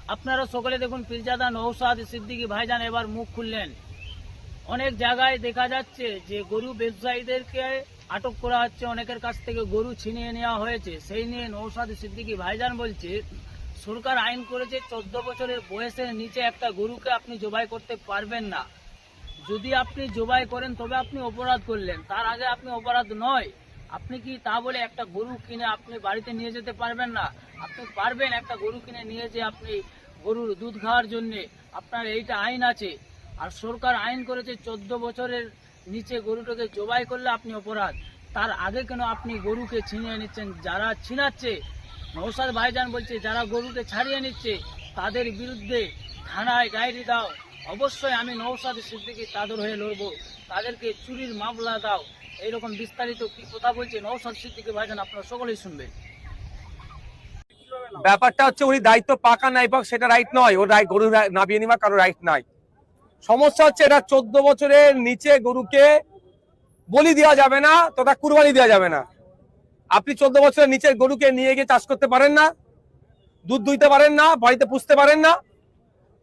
আপনারা সকলে দেখুন পীরজাদা নওশাদ সিদ্দিকী ভাইজান এবার মুখ খুললেন। অনেক জায়গায় দেখা যাচ্ছে যে গরু ব্যবসায়ীদেরকে আটক করা হচ্ছে, অনেকের কাছ থেকে গরু ছিনিয়ে নেওয়া হয়েছে। সেই নিয়ে নওশাদ সিদ্দিকী ভাইজান বলছে সরকার আইন করেছে 14 বছরের বয়সের নিচে একটা গরুকে আপনি জবাই করতে পারবেন না। যদি আপনি জবাই করেন তবে আপনি অপরাধ করলেন, তার আগে আপনি অপরাধ নয়। আপনি কি তা বলে একটা গরু কিনে আপনি বাড়িতে নিয়ে যেতে পারবেন না? আপনি পারবেন একটা গরু কিনে নিয়ে যে আপনি গরুর দুধ খাওয়ার জন্য, আপনার এইটা আইন আছে। আর সরকার আইন করেছে 14 বছরের নিচে গরুটাকে জবাই করলে আপনি অপরাধ। তার আগে কেন আপনি গরুকে ছিনিয়ে নিচ্ছেন? যারা ছিনাচ্ছে, নওশাদ ভাইজান বলছে যারা গরুকে ছাড়িয়ে নিচ্ছে তাদের বিরুদ্ধে থানায় ডায়েরি দাও। অবশ্যই আমি নওশাদ সিদ্দিকী তাদের হয়ে লড়বো, তাদেরকে চুরির মামলা দাও। এইরকম বিস্তারিত কি কথা বলছে নওশাদ সিদ্দিকী ভাইজান, আপনারা সকলেই শুনবেন। ব্যাপারটা হচ্ছে উনি দায়িত্ব পাকা নাই পাক সেটা রাইট নয়, ওর গরু নামিয়ে নেওয়া কারো রাইট নাই। সমস্যা হচ্ছে এটা 14 বছরের নিচে গরুকে বলি দেওয়া যাবে না তথা কুরবানি দেওয়া যাবে না। আপনি 14 বছরের নিচের গরুকে নিয়ে গিয়ে চাষ করতে পারেন না, দুধ দুইতে পারেন না, বাড়িতে পুষতে পারেন না।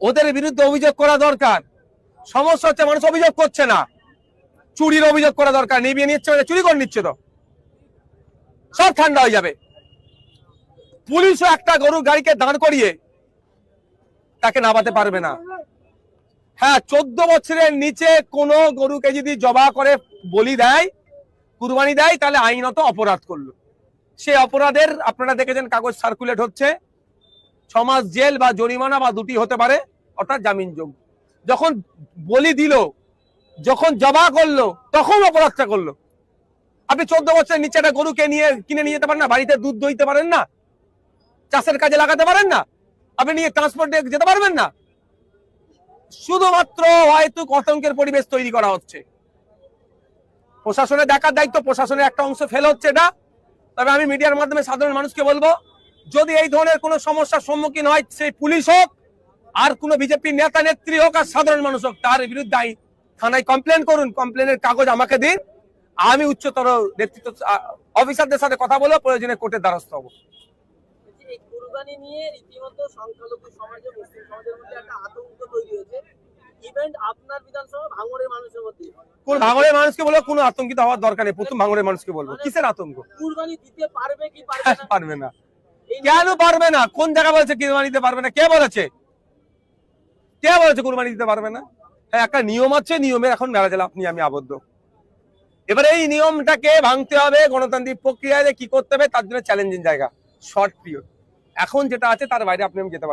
ওদের বিরুদ্ধে অভিযোগ করা দরকার। সমস্যা হচ্ছে মানুষ অভিযোগ করছে না, চুরির অভিযোগ করা দরকার। নিয়ে নিচ্ছে মানে চুরি করে নিচ্ছে, তো সব ঠান্ডা হয়ে যাবে। পুলিশও একটা গরুর গাড়িকে দাঁড় করিয়ে তাকে নামাতে পারবে না। হ্যাঁ, 14 বছরের নিচে কোনো গরুকে যদি জবা করে বলি দেয়, কুরবানি দেয়, তাহলে আইনত অপরাধ করলো। সে অপরাধের আপনারা দেখেছেন কাগজ সার্কুলেট হচ্ছে, 6 মাস জেল বা জরিমানা বা দুটি হতে পারে, অর্থাৎ জামিনযোগ্য। যখন বলি দিল, যখন জবা করলো, তখন অপরাধটা করলো। আপনি 14 বছরের নিচে একটা গরুকে কিনে নিয়ে যেতে পারেন না, বাড়িতে দুধ দইতে পারেন না, চাষের কাজে লাগাতে পারেন না, আপনি নিয়ে ট্রান্সপোর্টে যেতে পারবেন না। শুধুমাত্র হয়তো আতঙ্কের পরিবেশ তৈরি করা হচ্ছে। প্রশাসনের দেখার দায়িত্ব, প্রশাসনের একটা অংশ ফেল হচ্ছে এটা। তবে আমি মিডিয়ার মাধ্যমে সাধারণ মানুষকে বলবো, যদি এই ধরনের কোনো সমস্যার সম্মুখীন হয়, সেই পুলিশ হোক আর কোনো বিজেপি নেতা নেত্রী হোক আর সাধারণ মানুষ হোক, তার বিরুদ্ধে থানায় কমপ্লেন করুন। কমপ্লেনের কাগজ আমাকে দিন, আমি উচ্চতর নেতৃত্ব অফিসারদের সাথে কথা বলবো, প্রয়োজনে কোর্টের দ্বারস্থ হবো। কুরবানি নিয়ে রীতিমতো সংখ্যালঘু সমাজে, মুসলিম সমাজের মধ্যে একটা আতঙ্ক তৈরি হয়েছে। ইভেন্ট আপনার বিধানসভা ভাঙড়ের মানুষের মধ্যে, কোন ভাঙড়ের মানুষকে বলবো কোনো আতঙ্কিত হওয়ার দরকার নেই। প্রথম ভাঙড়ের মানুষকে বলবো, কিসের আতঙ্ক? কুরবানি দিতে পারবে কি পারবে না? কেন পারবে না? কোন জায়গা বলেছে কুরবানি দিতে পারবে না? কে বলেছে? কে বলেছে কুরবানি দিতে পারবে না? হ্যাঁ, একটা নিয়ম আছে, নিয়মের এখন মেলা জেলা আপনি আমি আবদ্ধ। এবারে এই নিয়মটাকে ভাঙতে হবে, গণতান্ত্রিক প্রক্রিয়ায় কি করতে হবে তার জন্য চ্যালেঞ্জিং জায়গা, শর্ট পিরিয়ড। এখন যেটা আছে তার বাইরে আপনি আমি যেতে পারবেন।